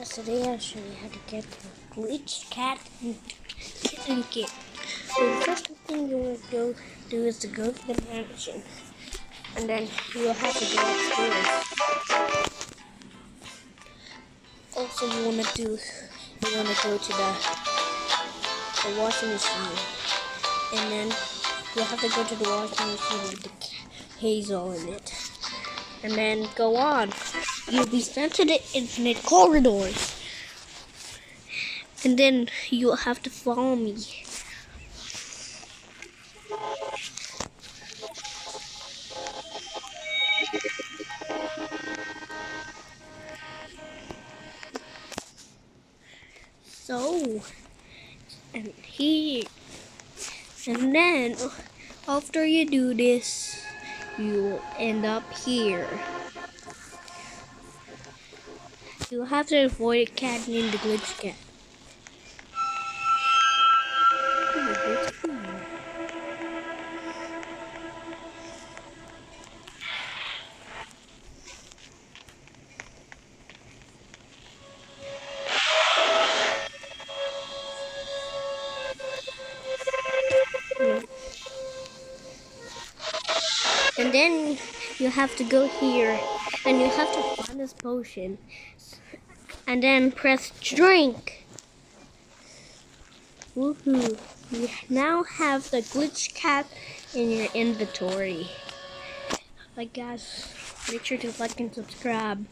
Today I'll show you how to get the glitch cat and kitten kit. So the first thing you want to do is to go to the mansion, and then you'll have to go upstairs. Also, you want to go to the washing machine, and then you'll have to go to the washing machine with the hazel in it, and then go on. You'll be sent to the infinite corridors. And then you'll have to follow me. So, and here, and then after you do this, you'll end up here. You'll have to avoid a cat named the glitch cat. And then you have to go here, and you have to find this potion, and then press drink. Woohoo! You now have the glitch cat in your inventory. Like guys, make sure to like and subscribe.